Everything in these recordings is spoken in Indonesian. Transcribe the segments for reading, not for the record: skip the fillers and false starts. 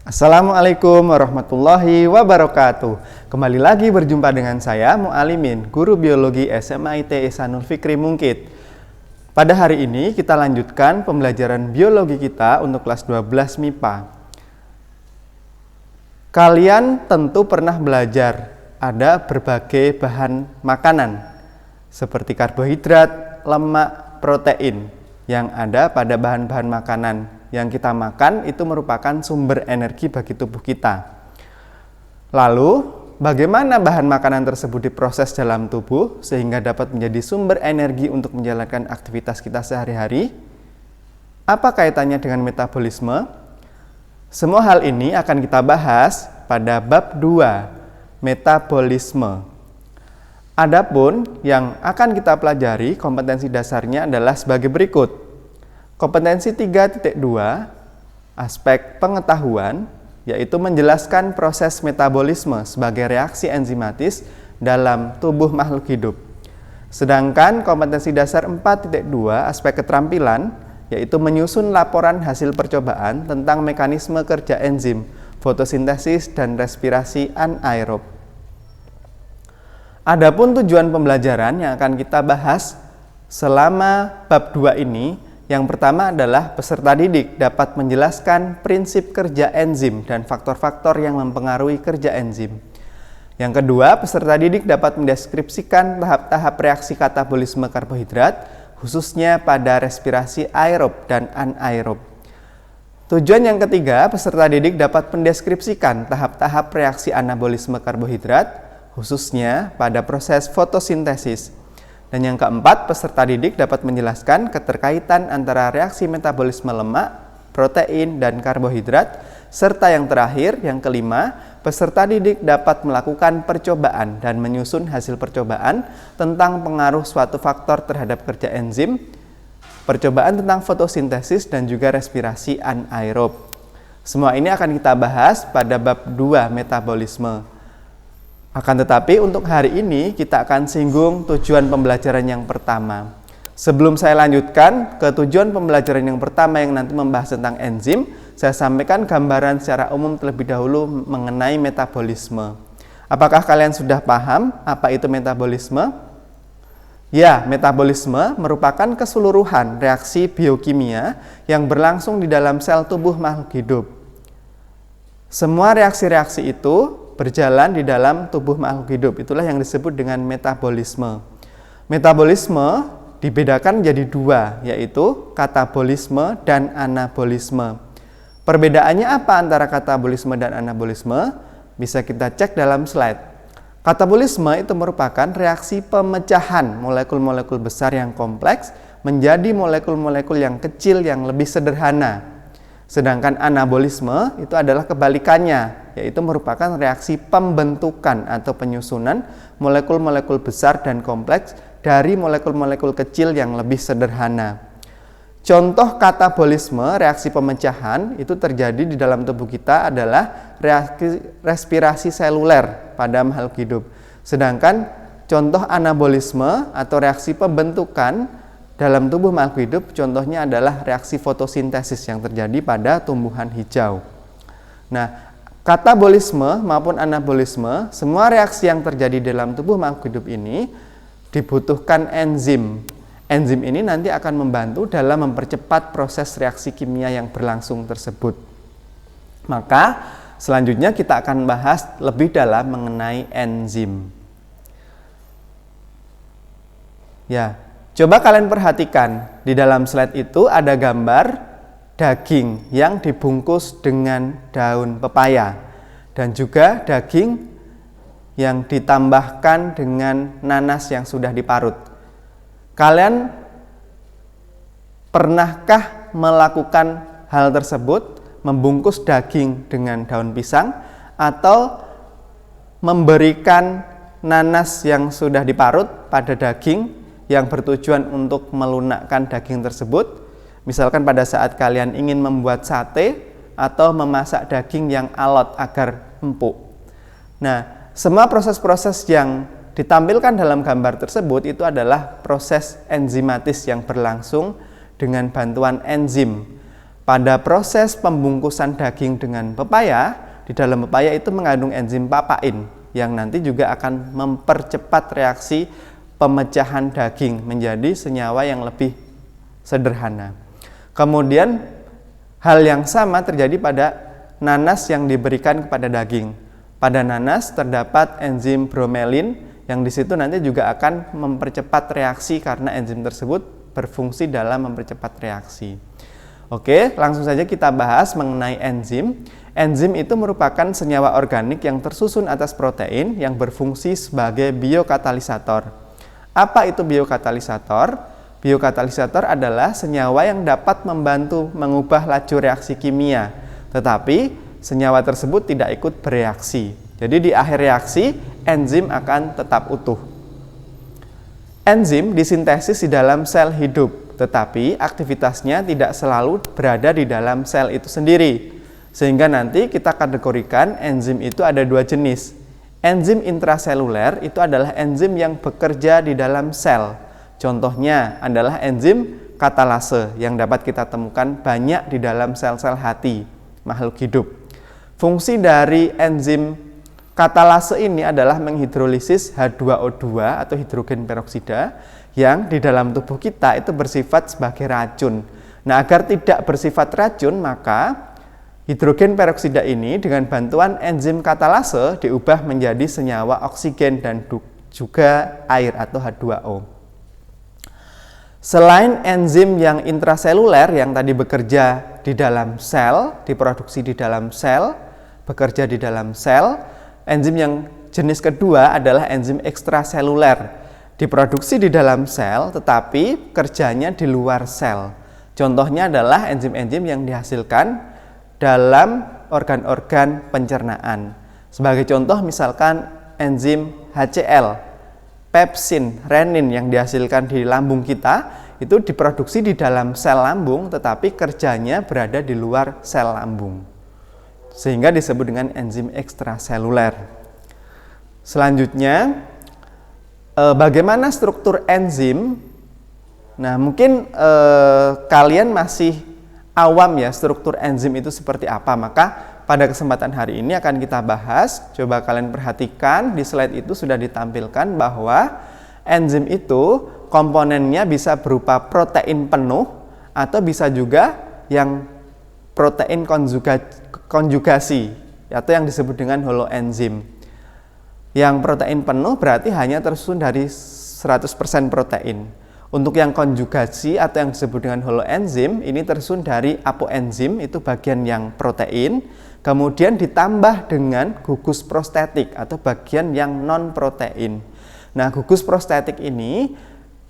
Assalamualaikum warahmatullahi wabarakatuh. Kembali lagi berjumpa dengan saya Mu'alimin, guru biologi SMA IT Ihsanul Fikri Mungkit. Pada hari ini kita lanjutkan pembelajaran biologi kita untuk kelas 12 MIPA. Kalian tentu pernah belajar ada berbagai bahan makanan seperti karbohidrat, lemak, protein yang ada pada bahan-bahan makanan yang kita makan itu merupakan sumber energi bagi tubuh kita. Lalu, bagaimana bahan makanan tersebut diproses dalam tubuh sehingga dapat menjadi sumber energi untuk menjalankan aktivitas kita sehari-hari? Apa kaitannya dengan metabolisme? Semua hal ini akan kita bahas pada bab 2, metabolisme. Adapun yang akan kita pelajari kompetensi dasarnya adalah sebagai berikut. Kompetensi 3.2, aspek pengetahuan, yaitu menjelaskan proses metabolisme sebagai reaksi enzimatis dalam tubuh makhluk hidup. Sedangkan kompetensi dasar 4.2, aspek keterampilan, yaitu menyusun laporan hasil percobaan tentang mekanisme kerja enzim, fotosintesis, dan respirasi anaerob. Adapun tujuan pembelajaran yang akan kita bahas selama bab 2 ini, yang pertama adalah peserta didik dapat menjelaskan prinsip kerja enzim dan faktor-faktor yang mempengaruhi kerja enzim. Yang kedua, peserta didik dapat mendeskripsikan tahap-tahap reaksi katabolisme karbohidrat, khususnya pada respirasi aerob dan anaerob. Tujuan yang ketiga, peserta didik dapat mendeskripsikan tahap-tahap reaksi anabolisme karbohidrat, khususnya pada proses fotosintesis. Dan yang keempat, peserta didik dapat menjelaskan keterkaitan antara reaksi metabolisme lemak, protein, dan karbohidrat. Serta yang terakhir, yang kelima, peserta didik dapat melakukan percobaan dan menyusun hasil percobaan tentang pengaruh suatu faktor terhadap kerja enzim, percobaan tentang fotosintesis, dan juga respirasi anaerob. Semua ini akan kita bahas pada bab 2, metabolisme. Akan tetapi untuk hari ini kita akan singgung tujuan pembelajaran yang pertama. Sebelum saya lanjutkan ke tujuan pembelajaran yang pertama yang nanti membahas tentang enzim, saya sampaikan gambaran secara umum terlebih dahulu mengenai metabolisme. Apakah kalian sudah paham apa itu metabolisme? Ya, metabolisme merupakan keseluruhan reaksi biokimia yang berlangsung di dalam sel tubuh makhluk hidup. Semua reaksi-reaksi itu berjalan di dalam tubuh makhluk hidup. Itulah yang disebut dengan metabolisme. Metabolisme dibedakan menjadi dua, yaitu katabolisme dan anabolisme. Perbedaannya apa antara katabolisme dan anabolisme? Bisa kita cek dalam slide. Katabolisme itu merupakan reaksi pemecahan molekul-molekul besar yang kompleks menjadi molekul-molekul yang kecil yang lebih sederhana. Sedangkan anabolisme itu adalah kebalikannya, yaitu merupakan reaksi pembentukan atau penyusunan molekul-molekul besar dan kompleks dari molekul-molekul kecil yang lebih sederhana. Contoh katabolisme, reaksi pemecahan, itu terjadi di dalam tubuh kita adalah reaksi respirasi seluler pada makhluk hidup. Sedangkan contoh anabolisme atau reaksi pembentukan dalam tubuh makhluk hidup, contohnya adalah reaksi fotosintesis yang terjadi pada tumbuhan hijau. Nah, katabolisme maupun anabolisme, semua reaksi yang terjadi dalam tubuh makhluk hidup ini dibutuhkan enzim. Enzim ini nanti akan membantu dalam mempercepat proses reaksi kimia yang berlangsung tersebut. Maka, selanjutnya kita akan bahas lebih dalam mengenai enzim. Ya, coba kalian perhatikan, di dalam slide itu ada gambar daging yang dibungkus dengan daun pepaya dan juga daging yang ditambahkan dengan nanas yang sudah diparut. Kalian pernahkah melakukan hal tersebut, membungkus daging dengan daun pisang atau memberikan nanas yang sudah diparut pada daging yang bertujuan untuk melunakkan daging tersebut? Misalkan pada saat kalian ingin membuat sate atau memasak daging yang alot agar empuk. Nah, semua proses-proses yang ditampilkan dalam gambar tersebut itu adalah proses enzimatis yang berlangsung dengan bantuan enzim. Pada proses pembungkusan daging dengan pepaya, di dalam pepaya itu mengandung enzim papain yang nanti juga akan mempercepat reaksi pemecahan daging menjadi senyawa yang lebih sederhana. Kemudian hal yang sama terjadi pada nanas yang diberikan kepada daging. Pada nanas terdapat enzim bromelin yang di situ nanti juga akan mempercepat reaksi karena enzim tersebut berfungsi dalam mempercepat reaksi. Oke, langsung saja kita bahas mengenai enzim. Enzim itu merupakan senyawa organik yang tersusun atas protein yang berfungsi sebagai biokatalisator. Apa itu biokatalisator? Biokatalisator adalah senyawa yang dapat membantu mengubah laju reaksi kimia, tetapi senyawa tersebut tidak ikut bereaksi. Jadi di akhir reaksi, enzim akan tetap utuh. Enzim disintesis di dalam sel hidup, tetapi aktivitasnya tidak selalu berada di dalam sel itu sendiri. Sehingga nanti kita kategorikan enzim itu ada dua jenis. Enzim intraseluler itu adalah enzim yang bekerja di dalam sel. Contohnya adalah enzim katalase yang dapat kita temukan banyak di dalam sel-sel hati makhluk hidup. Fungsi dari enzim katalase ini adalah menghidrolisis H2O2 atau hidrogen peroksida yang di dalam tubuh kita itu bersifat sebagai racun. Nah, agar tidak bersifat racun, maka hidrogen peroksida ini dengan bantuan enzim katalase diubah menjadi senyawa oksigen dan juga air atau H2O. Selain enzim yang intraseluler yang tadi bekerja di dalam sel, diproduksi di dalam sel, bekerja di dalam sel, enzim yang jenis kedua adalah enzim ekstraseluler. Diproduksi di dalam sel tetapi kerjanya di luar sel. Contohnya adalah enzim-enzim yang dihasilkan dalam organ-organ pencernaan. Sebagai contoh misalkan enzim HCl, pepsin, renin yang dihasilkan di lambung kita itu diproduksi di dalam sel lambung tetapi kerjanya berada di luar sel lambung. Sehingga disebut dengan enzim ekstraseluler. Selanjutnya, bagaimana struktur enzim? Nah, mungkin kalian masih awam ya struktur enzim itu seperti apa. Maka pada kesempatan hari ini akan kita bahas. Coba kalian perhatikan di slide itu sudah ditampilkan bahwa enzim itu komponennya bisa berupa protein penuh atau bisa juga yang protein konjugasi atau yang disebut dengan holoenzim. Yang protein penuh berarti hanya tersusun dari 100% protein. Untuk yang konjugasi atau yang disebut dengan holoenzim, ini tersusun dari apoenzim, itu bagian yang protein, kemudian ditambah dengan gugus prostetik atau bagian yang non-protein. Nah, gugus prostetik ini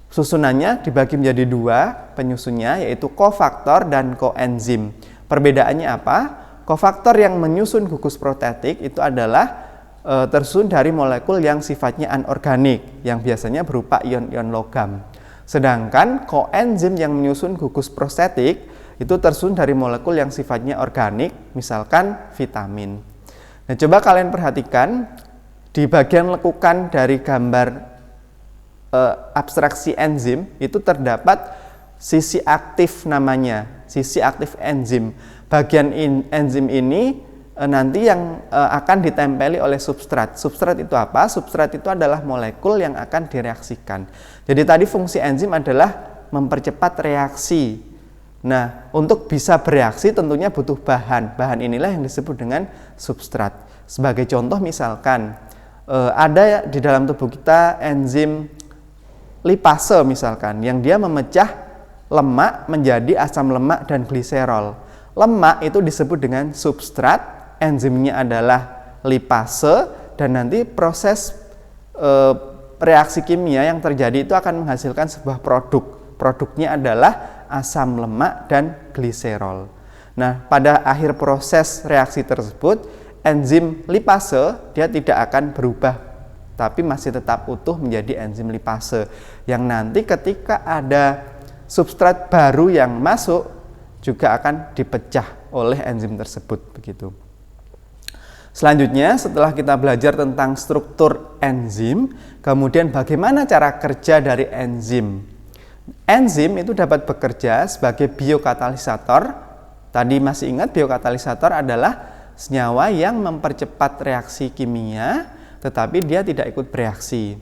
susunannya dibagi menjadi dua penyusunnya, yaitu kofaktor dan koenzim. Perbedaannya apa? Kofaktor yang menyusun gugus prostetik itu adalah tersusun dari molekul yang sifatnya anorganik yang biasanya berupa ion-ion logam. Sedangkan koenzim yang menyusun gugus prostetik itu tersusun dari molekul yang sifatnya organik, misalkan vitamin. Nah, coba kalian perhatikan di bagian lekukan dari gambar abstraksi enzim itu terdapat sisi aktif namanya, sisi aktif enzim. Bagian enzim ini nanti yang akan ditempeli oleh substrat. Substrat itu apa? Substrat itu adalah molekul yang akan direaksikan. Jadi tadi fungsi enzim adalah mempercepat reaksi. Nah, untuk bisa bereaksi tentunya butuh bahan. Bahan inilah yang disebut dengan substrat. Sebagai contoh misalkan ada di dalam tubuh kita enzim lipase misalkan yang dia memecah lemak menjadi asam lemak dan gliserol. Lemak itu disebut dengan substrat, enzimnya adalah lipase, dan nanti proses reaksi kimia yang terjadi itu akan menghasilkan sebuah produk. Produknya adalah asam lemak dan gliserol. Nah, pada akhir proses reaksi tersebut, enzim lipase dia tidak akan berubah, tapi masih tetap utuh menjadi enzim lipase. Yang nanti ketika ada substrat baru yang masuk, juga akan dipecah oleh enzim tersebut, begitu. Selanjutnya, setelah kita belajar tentang struktur enzim, kemudian bagaimana cara kerja dari enzim. Enzim itu dapat bekerja sebagai biokatalisator Tadi masih ingat biokatalisator adalah senyawa yang mempercepat reaksi kimia tetapi dia tidak ikut bereaksi.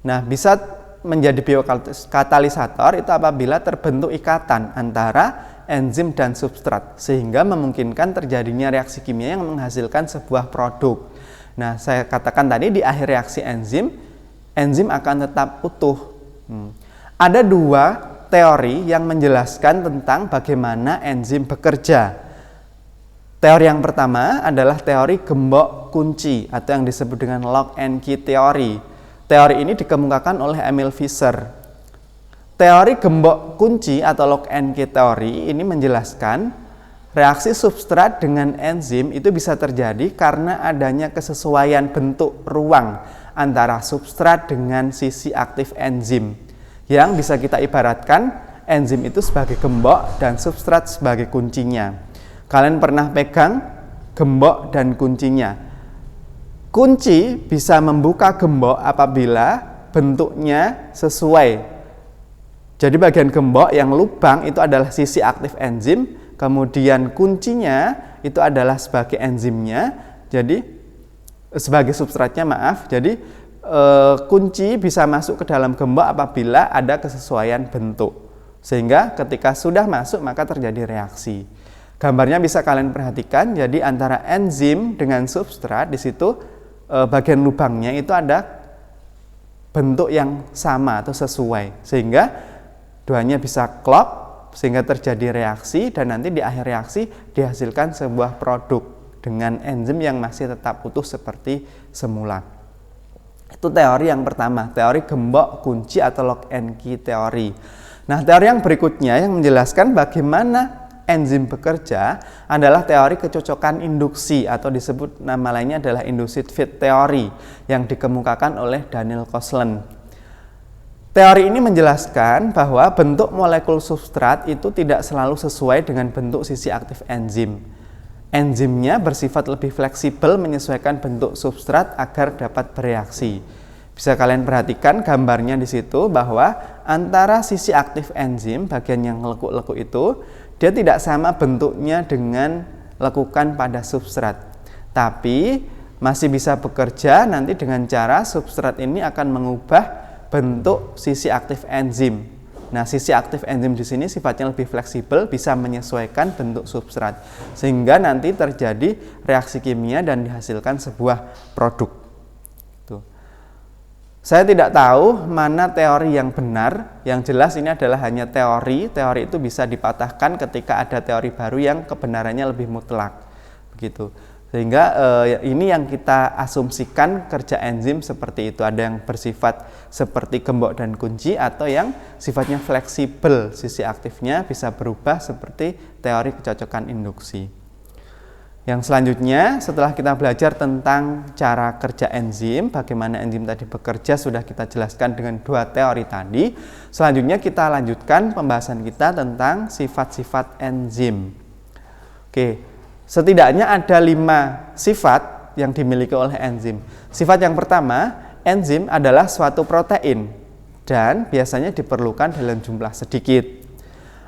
Nah, bisa menjadi biokatalisator itu apabila terbentuk ikatan antara enzim dan substrat sehingga memungkinkan terjadinya reaksi kimia yang menghasilkan sebuah produk. Nah, saya katakan tadi di akhir reaksi enzim akan tetap utuh. Ada dua teori yang menjelaskan tentang bagaimana enzim bekerja. Teori yang pertama adalah teori gembok kunci atau yang disebut dengan lock and key teori. Teori ini dikemukakan oleh Emil Fischer. Teori gembok kunci atau lock and key teori ini menjelaskan reaksi substrat dengan enzim itu bisa terjadi karena adanya kesesuaian bentuk ruang antara substrat dengan sisi aktif enzim, yang bisa kita ibaratkan enzim itu sebagai gembok dan substrat sebagai kuncinya. Kalian pernah pegang gembok dan kuncinya. Kunci bisa membuka gembok apabila bentuknya sesuai. Jadi bagian gembok yang lubang itu adalah sisi aktif enzim, kemudian kuncinya itu adalah sebagai enzimnya, jadi sebagai substratnya maaf. Jadi kunci bisa masuk ke dalam gembok apabila ada kesesuaian bentuk. Sehingga ketika sudah masuk maka terjadi reaksi. Gambarnya bisa kalian perhatikan, jadi antara enzim dengan substrat di situ bagian lubangnya itu ada bentuk yang sama atau sesuai, sehingga duanya bisa klop sehingga terjadi reaksi dan nanti di akhir reaksi dihasilkan sebuah produk dengan enzim yang masih tetap utuh seperti semula. Itu teori yang pertama, teori gembok kunci atau lock and key teori. Nah, teori yang berikutnya yang menjelaskan bagaimana enzim bekerja adalah teori kecocokan induksi atau disebut nama lainnya adalah induced feed theory yang dikemukakan oleh Daniel Koshland. Teori ini menjelaskan bahwa bentuk molekul substrat itu tidak selalu sesuai dengan bentuk sisi aktif enzim. Enzimnya bersifat lebih fleksibel menyesuaikan bentuk substrat agar dapat bereaksi. Bisa kalian perhatikan gambarnya di situ bahwa antara sisi aktif enzim bagian yang lekuk-lekuk itu dia tidak sama bentuknya dengan lekukan pada substrat, tapi masih bisa bekerja nanti dengan cara substrat ini akan mengubah bentuk sisi aktif enzim. Nah, sisi aktif enzim di sini sifatnya lebih fleksibel, bisa menyesuaikan bentuk substrat, sehingga nanti terjadi reaksi kimia dan dihasilkan sebuah produk. Saya tidak tahu mana teori yang benar, yang jelas ini adalah hanya teori itu bisa dipatahkan ketika ada teori baru yang kebenarannya lebih mutlak. Begitu. Sehingga ini yang kita asumsikan kerja enzim seperti itu, ada yang bersifat seperti gembok dan kunci atau yang sifatnya fleksibel, sisi aktifnya bisa berubah seperti teori kecocokan induksi. Yang selanjutnya, setelah kita belajar tentang cara kerja enzim, bagaimana enzim tadi bekerja sudah kita jelaskan dengan dua teori tadi. Selanjutnya kita lanjutkan pembahasan kita tentang sifat-sifat enzim. Oke, setidaknya ada 5 sifat yang dimiliki oleh enzim. Sifat yang pertama, enzim adalah suatu protein dan biasanya diperlukan dalam jumlah sedikit.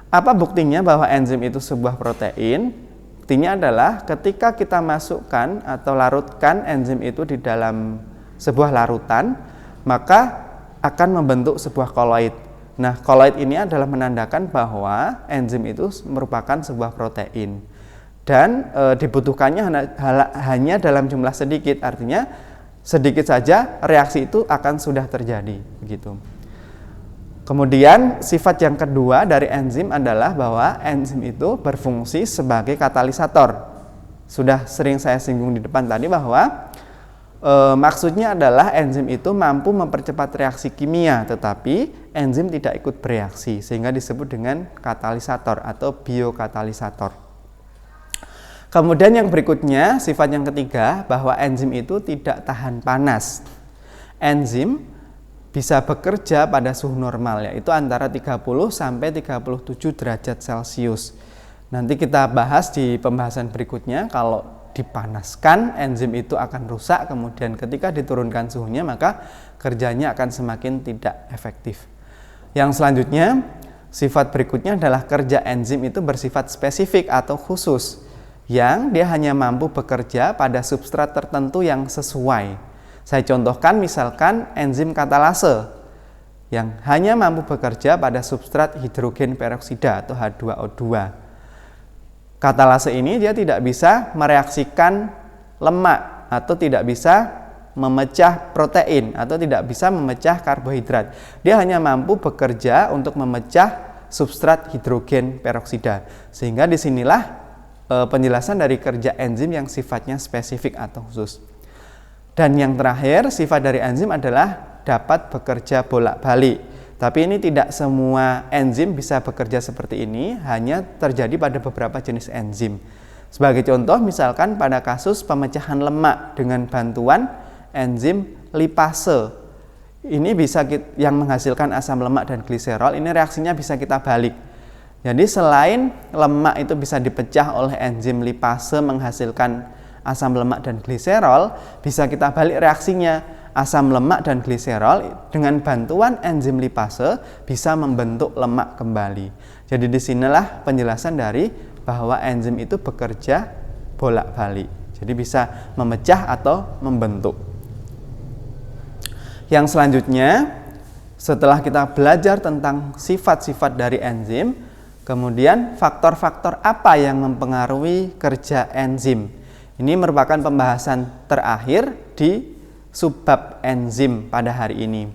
Apa buktinya bahwa enzim itu sebuah protein? Buktinya adalah ketika kita masukkan atau larutkan enzim itu di dalam sebuah larutan, maka akan membentuk sebuah koloid. Nah, koloid ini adalah menandakan bahwa enzim itu merupakan sebuah protein dan dibutuhkannya hanya dalam jumlah sedikit, artinya sedikit saja reaksi itu akan sudah terjadi, begitu. Kemudian sifat yang kedua dari enzim adalah bahwa enzim itu berfungsi sebagai katalisator. Sudah sering saya singgung di depan tadi bahwa maksudnya adalah enzim itu mampu mempercepat reaksi kimia, tetapi enzim tidak ikut bereaksi sehingga disebut dengan katalisator atau biokatalisator. Kemudian yang berikutnya, sifat yang ketiga, bahwa enzim itu tidak tahan panas. Enzim bisa bekerja pada suhu normal, yaitu antara 30 sampai 37 derajat Celcius. Nanti kita bahas di pembahasan berikutnya, kalau dipanaskan enzim itu akan rusak, kemudian ketika diturunkan suhunya maka kerjanya akan semakin tidak efektif. Yang selanjutnya, Sifat berikutnya adalah kerja enzim itu bersifat spesifik atau khusus, yang dia hanya mampu bekerja pada substrat tertentu yang sesuai. Saya contohkan misalkan enzim katalase yang hanya mampu bekerja pada substrat hidrogen peroksida atau H2O2. Katalase ini dia tidak bisa mereaksikan lemak atau tidak bisa memecah protein atau tidak bisa memecah karbohidrat. Dia hanya mampu bekerja untuk memecah substrat hidrogen peroksida. Sehingga disinilah penjelasan dari kerja enzim yang sifatnya spesifik atau khusus. Dan yang terakhir, sifat dari enzim adalah dapat bekerja bolak-balik. Tapi ini tidak semua enzim bisa bekerja seperti ini, hanya terjadi pada beberapa jenis enzim. Sebagai contoh, misalkan pada kasus pemecahan lemak dengan bantuan enzim lipase. Ini bisa yang menghasilkan asam lemak dan gliserol, ini reaksinya bisa kita balik. Jadi selain lemak itu bisa dipecah oleh enzim lipase menghasilkan asam lemak dan gliserol, bisa kita balik reaksinya. Asam lemak dan gliserol dengan bantuan enzim lipase bisa membentuk lemak kembali. Jadi disinilah penjelasan dari bahwa enzim itu bekerja bolak-balik. Jadi bisa memecah atau membentuk. Yang selanjutnya, setelah kita belajar tentang sifat-sifat dari enzim, kemudian faktor-faktor apa yang mempengaruhi kerja enzim. Ini merupakan pembahasan terakhir di subbab enzim pada hari ini.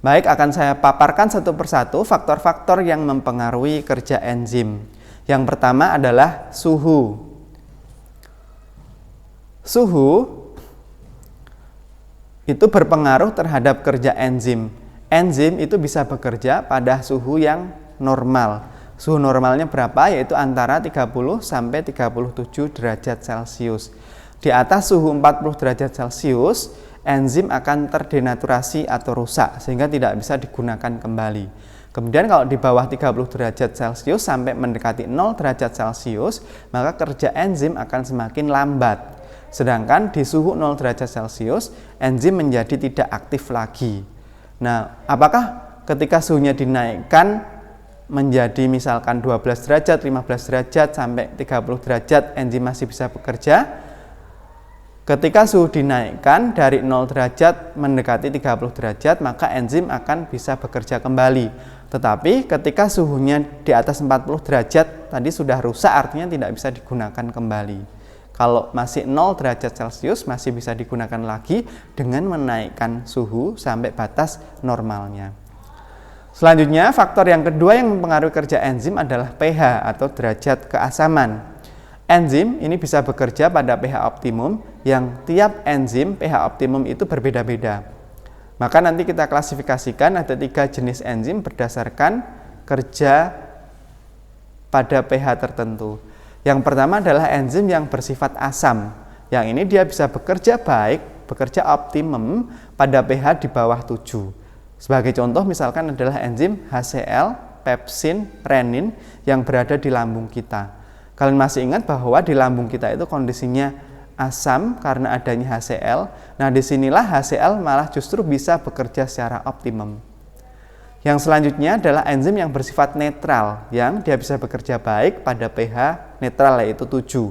Baik, akan saya paparkan satu persatu faktor-faktor yang mempengaruhi kerja enzim. Yang pertama adalah suhu. Suhu itu berpengaruh terhadap kerja enzim. Enzim itu bisa bekerja pada suhu yang normal. Suhu normalnya berapa? Yaitu antara 30 sampai 37 derajat Celcius. Di atas suhu 40 derajat Celcius, enzim akan terdenaturasi atau rusak sehingga tidak bisa digunakan kembali. Kemudian kalau di bawah 30 derajat Celcius sampai mendekati 0 derajat Celcius, maka kerja enzim akan semakin lambat. Sedangkan di suhu 0 derajat Celcius, enzim menjadi tidak aktif lagi. Nah, apakah ketika suhunya dinaikkan menjadi misalkan 12 derajat, 15 derajat, sampai 30 derajat, enzim masih bisa bekerja? Ketika suhu dinaikkan dari 0 derajat mendekati 30 derajat, maka enzim akan bisa bekerja kembali. Tetapi ketika suhunya di atas 40 derajat, tadi sudah rusak, artinya tidak bisa digunakan kembali. Kalau masih 0 derajat Celcius masih bisa digunakan lagi dengan menaikkan suhu sampai batas normalnya. Selanjutnya, faktor yang kedua yang mempengaruhi kerja enzim adalah pH atau derajat keasaman. Enzim ini bisa bekerja pada pH optimum yang tiap enzim pH optimum itu berbeda-beda. Maka nanti kita klasifikasikan ada 3 jenis enzim berdasarkan kerja pada pH tertentu. Yang pertama adalah enzim yang bersifat asam. Yang ini dia bisa bekerja baik, bekerja optimum pada pH di bawah 7. Sebagai contoh misalkan adalah enzim HCl, pepsin, renin yang berada di lambung kita. Kalian masih ingat bahwa di lambung kita itu kondisinya asam karena adanya HCl. Nah, disinilah HCl malah justru bisa bekerja secara optimum. Yang selanjutnya adalah enzim yang bersifat netral, yang dia bisa bekerja baik pada pH netral yaitu 7.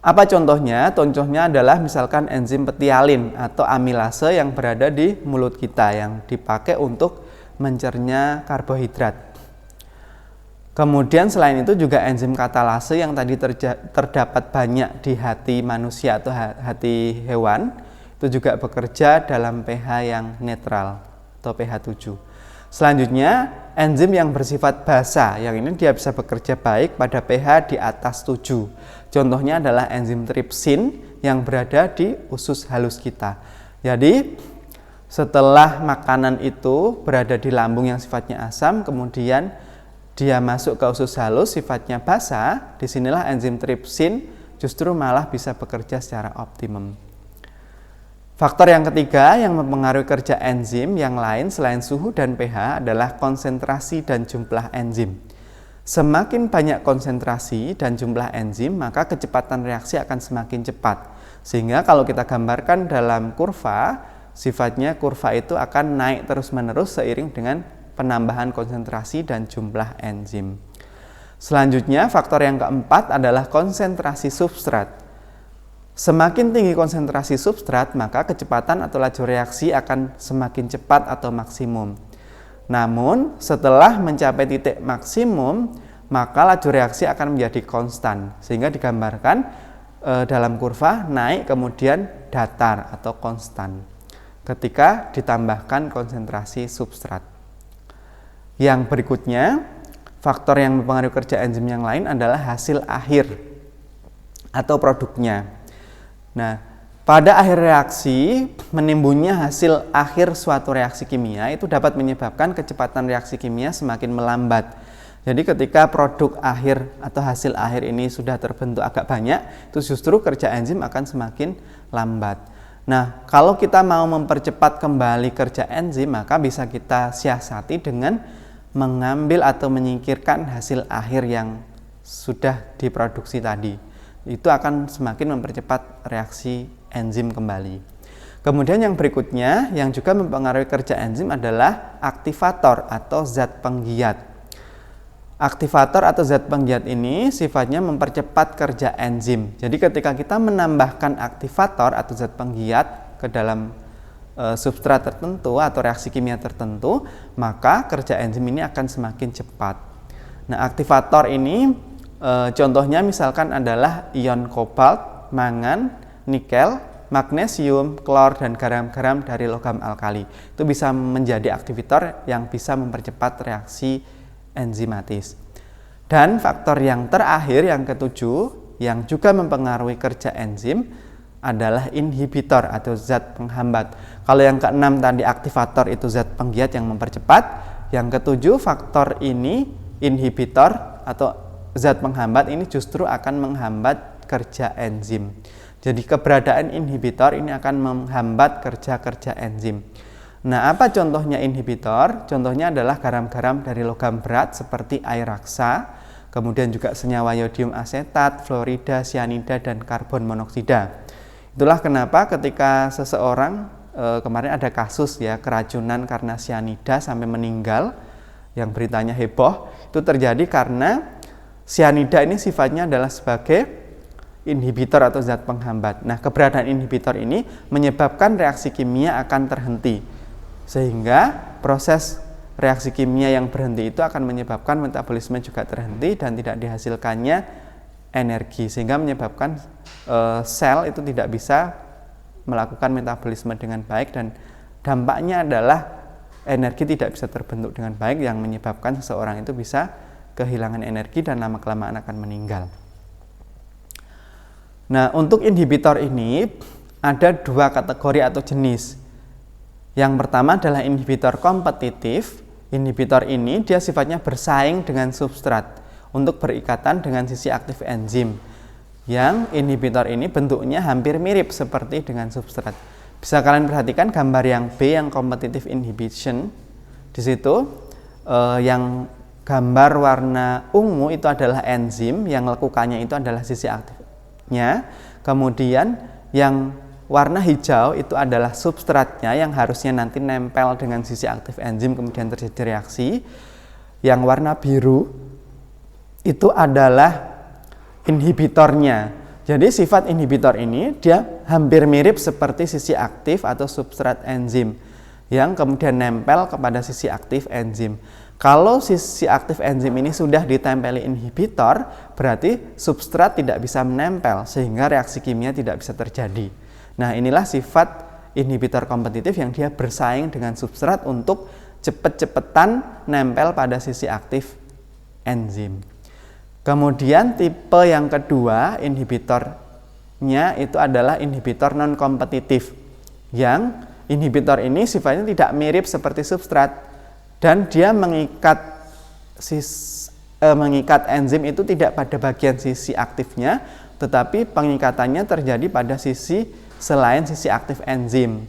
Apa contohnya? Contohnya adalah misalkan enzim petialin atau amilase yang berada di mulut kita yang dipakai untuk mencerna karbohidrat. Kemudian selain itu juga enzim katalase yang tadi terdapat banyak di hati manusia atau hati hewan, itu juga bekerja dalam pH yang netral atau pH 7. Selanjutnya, enzim yang bersifat basa, yang ini dia bisa bekerja baik pada pH di atas 7. Contohnya adalah enzim tripsin yang berada di usus halus kita. Jadi, setelah makanan itu berada di lambung yang sifatnya asam, kemudian dia masuk ke usus halus sifatnya basa, disinilah enzim tripsin justru malah bisa bekerja secara optimum. Faktor yang ketiga yang mempengaruhi kerja enzim yang lain selain suhu dan pH adalah konsentrasi dan jumlah enzim. Semakin banyak konsentrasi dan jumlah enzim, maka kecepatan reaksi akan semakin cepat. Sehingga kalau kita gambarkan dalam kurva, sifatnya kurva itu akan naik terus-menerus seiring dengan penambahan konsentrasi dan jumlah enzim. Selanjutnya, faktor yang keempat adalah konsentrasi substrat. Semakin tinggi konsentrasi substrat, maka kecepatan atau laju reaksi akan semakin cepat atau maksimum. Namun, setelah mencapai titik maksimum, maka laju reaksi akan menjadi konstan, sehingga digambarkan dalam kurva naik kemudian datar atau konstan ketika ditambahkan konsentrasi substrat. Yang berikutnya, faktor yang mempengaruhi kerja enzim yang lain adalah hasil akhir atau produknya. Nah, pada akhir reaksi, menimbulnya hasil akhir suatu reaksi kimia itu dapat menyebabkan kecepatan reaksi kimia semakin melambat. Jadi ketika produk akhir atau hasil akhir ini sudah terbentuk agak banyak, itu justru kerja enzim akan semakin lambat. Nah, kalau kita mau mempercepat kembali kerja enzim, maka bisa kita siasati dengan mengambil atau menyingkirkan hasil akhir yang sudah diproduksi tadi. Itu akan semakin mempercepat reaksi enzim kembali. Kemudian yang berikutnya yang juga mempengaruhi kerja enzim adalah aktivator atau zat penggiat. Aktivator atau zat penggiat ini sifatnya mempercepat kerja enzim. Jadi ketika kita menambahkan aktivator atau zat penggiat ke dalam substrat tertentu atau reaksi kimia tertentu, maka kerja enzim ini akan semakin cepat. Nah, aktivator ini contohnya misalkan adalah ion kobalt, mangan, nikel, magnesium, klor, dan garam-garam dari logam alkali. Itu bisa menjadi aktivator yang bisa mempercepat reaksi enzimatis. Dan faktor yang terakhir, yang ketujuh, yang juga mempengaruhi kerja enzim adalah inhibitor atau zat penghambat. Kalau yang keenam tadi aktivator itu zat penggiat yang mempercepat, yang ketujuh faktor ini inhibitor atau zat penghambat ini justru akan menghambat kerja enzim. Jadi keberadaan inhibitor ini akan menghambat kerja enzim. Nah, apa contohnya inhibitor? Contohnya adalah garam-garam dari logam berat seperti air raksa, kemudian juga senyawa yodium asetat, fluorida, sianida, dan karbon monoksida. Itulah kenapa ketika seseorang kemarin ada kasus ya keracunan karena sianida sampai meninggal, yang beritanya heboh, itu terjadi karena sianida ini sifatnya adalah sebagai inhibitor atau zat penghambat. Nah, keberadaan inhibitor ini menyebabkan reaksi kimia akan terhenti. Sehingga proses reaksi kimia yang berhenti itu akan menyebabkan metabolisme juga terhenti dan tidak dihasilkannya energi. Sehingga menyebabkan sel itu tidak bisa melakukan metabolisme dengan baik dan dampaknya adalah energi tidak bisa terbentuk dengan baik yang menyebabkan seseorang itu bisa kehilangan energi dan lama-kelamaan akan meninggal. Nah, untuk inhibitor ini ada dua kategori atau jenis. Yang pertama adalah inhibitor kompetitif. Inhibitor ini dia sifatnya bersaing dengan substrat untuk berikatan dengan sisi aktif enzim. Yang inhibitor ini bentuknya hampir mirip seperti dengan substrat. Bisa kalian perhatikan gambar yang B yang competitive inhibition. Di situ yang gambar warna ungu itu adalah enzim, yang lekukannya itu adalah sisi aktif. Kemudian yang warna hijau itu adalah substratnya yang harusnya nanti nempel dengan sisi aktif enzim kemudian terjadi reaksi. Yang warna biru itu adalah inhibitornya. Jadi sifat inhibitor ini dia hampir mirip seperti sisi aktif atau substrat enzim yang kemudian nempel kepada sisi aktif enzim. Kalau sisi aktif enzim ini sudah ditempeli inhibitor, berarti substrat tidak bisa menempel sehingga reaksi kimia tidak bisa terjadi. Nah, inilah sifat inhibitor kompetitif yang dia bersaing dengan substrat untuk cepet-cepetan nempel pada sisi aktif enzim. Kemudian tipe yang kedua inhibitornya itu adalah inhibitor non-kompetitif. Yang inhibitor ini sifatnya tidak mirip seperti substrat. Dan dia mengikat enzim itu tidak pada bagian sisi aktifnya, tetapi pengikatannya terjadi pada sisi selain sisi aktif enzim.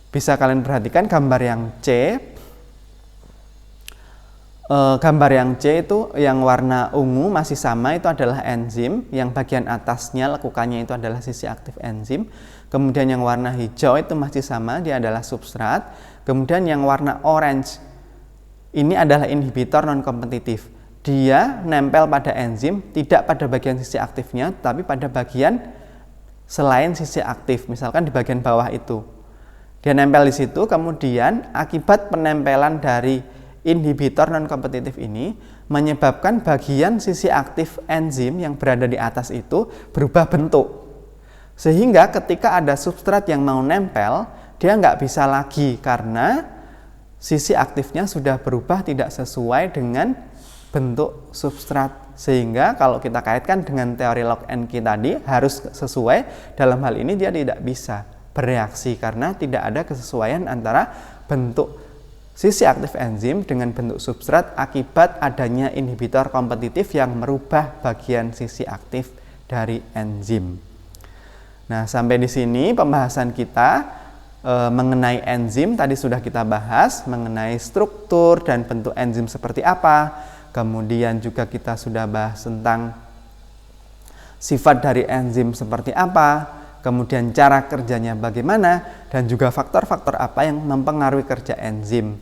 Bisa kalian perhatikan gambar yang C. Gambar yang C itu yang warna ungu masih sama, itu adalah enzim, yang bagian atasnya lekukannya itu adalah sisi aktif enzim. Kemudian yang warna hijau itu masih sama, dia adalah substrat. Kemudian yang warna orange ini adalah inhibitor non-kompetitif. Dia nempel pada enzim, tidak pada bagian sisi aktifnya, tapi pada bagian selain sisi aktif, misalkan di bagian bawah itu. Dia nempel di situ, kemudian akibat penempelan dari inhibitor non-kompetitif ini menyebabkan bagian sisi aktif enzim yang berada di atas itu berubah bentuk. Sehingga ketika ada substrat yang mau nempel, dia nggak bisa lagi karena sisi aktifnya sudah berubah tidak sesuai dengan bentuk substrat. Sehingga kalau kita kaitkan dengan teori lock and key tadi harus sesuai, dalam hal ini dia tidak bisa bereaksi karena tidak ada kesesuaian antara bentuk sisi aktif enzim dengan bentuk substrat akibat adanya inhibitor kompetitif yang merubah bagian sisi aktif dari enzim. Nah, sampai di sini pembahasan kita mengenai enzim tadi sudah kita bahas, mengenai struktur dan bentuk enzim seperti apa. Kemudian juga kita sudah bahas tentang sifat dari enzim seperti apa, kemudian cara kerjanya bagaimana, dan juga faktor-faktor apa yang mempengaruhi kerja enzim.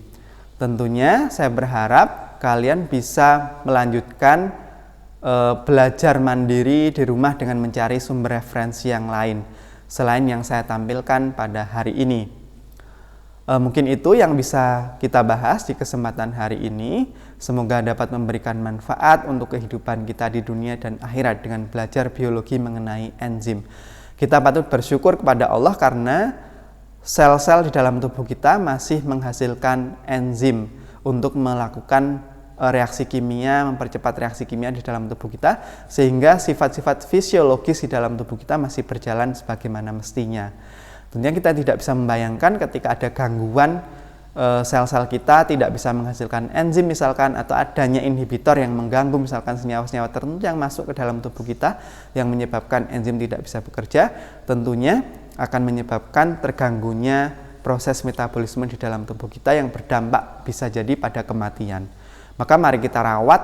Tentunya saya berharap kalian bisa melanjutkan belajar mandiri di rumah dengan mencari sumber referensi yang lain selain yang saya tampilkan pada hari ini. Mungkin itu yang bisa kita bahas di kesempatan hari ini. Semoga dapat memberikan manfaat untuk kehidupan kita di dunia dan akhirat dengan belajar biologi mengenai enzim. Kita patut bersyukur kepada Allah karena sel-sel di dalam tubuh kita masih menghasilkan enzim untuk melakukan reaksi kimia, mempercepat reaksi kimia di dalam tubuh kita, sehingga sifat-sifat fisiologis di dalam tubuh kita masih berjalan sebagaimana mestinya. Tentunya kita tidak bisa membayangkan ketika ada gangguan sel-sel kita tidak bisa menghasilkan enzim misalkan, atau adanya inhibitor yang mengganggu misalkan senyawa-senyawa tertentu yang masuk ke dalam tubuh kita yang menyebabkan enzim tidak bisa bekerja, tentunya akan menyebabkan terganggunya proses metabolisme di dalam tubuh kita yang berdampak bisa jadi pada kematian. Maka mari kita rawat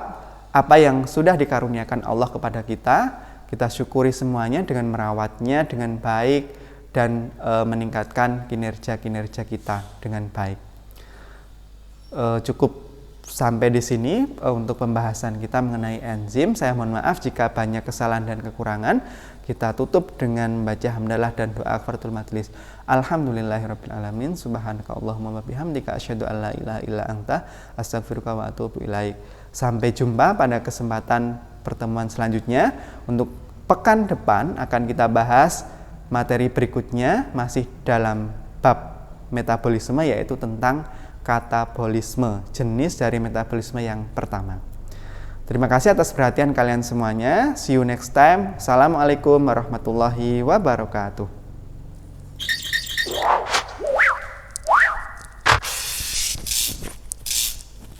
apa yang sudah dikaruniakan Allah kepada kita syukuri semuanya dengan merawatnya dengan baik dan meningkatkan kinerja-kinerja kita dengan baik. Cukup sampai di sini untuk pembahasan kita mengenai enzim. Saya mohon maaf jika banyak kesalahan dan kekurangan. Kita tutup dengan membaca hamdalah dan doa kafaratul majelis. Alhamdulillahirabbil alamin. Subhanaka Allahumma wa bihamdika asyhadu an la ilaha illa anta astaghfiruka wa atubu ilaik. Sampai jumpa pada kesempatan pertemuan selanjutnya. Untuk pekan depan akan kita bahas materi berikutnya masih dalam bab metabolisme, yaitu tentang katabolisme, jenis dari metabolisme yang pertama. Terima kasih atas perhatian kalian semuanya. See you next time. Assalamualaikum warahmatullahi wabarakatuh.